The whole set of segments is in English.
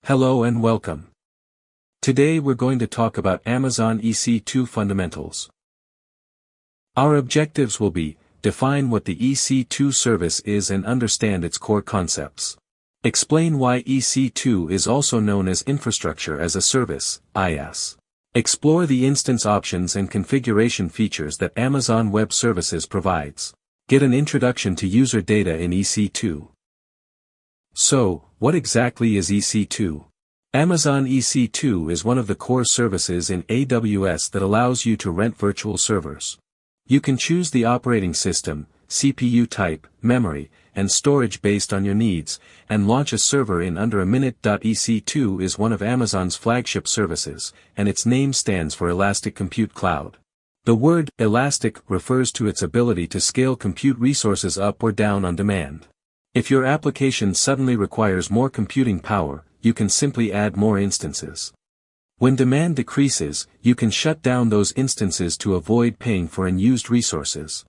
Hello and welcome. Today we're going to talk about Amazon EC2 Fundamentals. Our objectives will be, define what the EC2 service is and understand its core concepts. Explain why EC2 is also known as Infrastructure as a Service, IaaS. Explore the instance options and configuration features that Amazon Web Services provides. Get an introduction to user data in EC2. So, what exactly is EC2? Amazon EC2 is one of the core services in AWS that allows you to rent virtual servers. You can choose the operating system, CPU type, memory, and storage based on your needs, and launch a server in under a minute. EC2 is one of Amazon's flagship services, and its name stands for Elastic Compute Cloud. The word elastic refers to its ability to scale compute resources up or down on demand. If your application suddenly requires more computing power, you can simply add more instances. When demand decreases, you can shut down those instances to avoid paying for unused resources.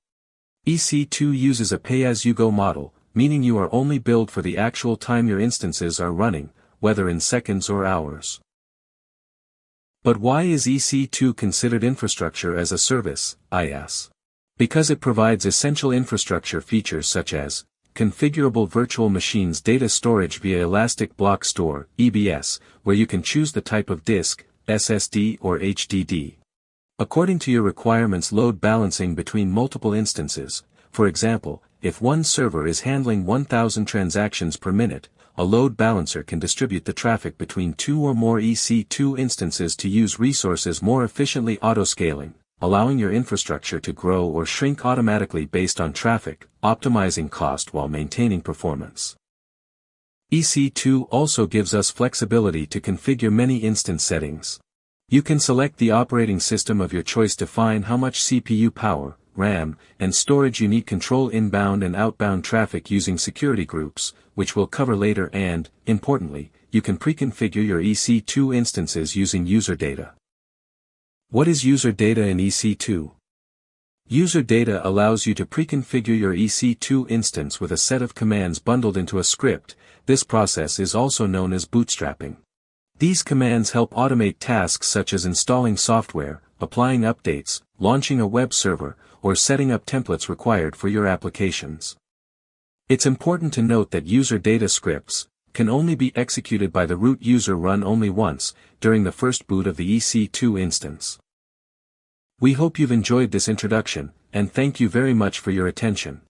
EC2 uses a pay-as-you-go model, meaning you are only billed for the actual time your instances are running, whether in seconds or hours. But why is EC2 considered Infrastructure as a Service, IaaS? Because it provides essential infrastructure features such as configurable virtual machines, data storage via Elastic Block Store, EBS, where you can choose the type of disk, SSD or HDD. According to your requirements, load balancing between multiple instances. For example, if one server is handling 1,000 transactions per minute, a load balancer can distribute the traffic between two or more EC2 instances to use resources more efficiently. Autoscaling, allowing your infrastructure to grow or shrink automatically based on traffic, optimizing cost while maintaining performance. EC2 also gives us flexibility to configure many instance settings. You can select the operating system of your choice, define how much CPU power, RAM, and storage you need, control inbound and outbound traffic using security groups, which we'll cover later, and, importantly, you can pre-configure your EC2 instances using user data. What is user data in EC2? User data allows you to pre-configure your EC2 instance with a set of commands bundled into a script. This process is also known as bootstrapping. These commands help automate tasks such as installing software, applying updates, launching a web server, or setting up templates required for your applications. It's important to note that user data scripts can only be executed by the root user, run only once, during the first boot of the EC2 instance. We hope you've enjoyed this introduction, and thank you very much for your attention.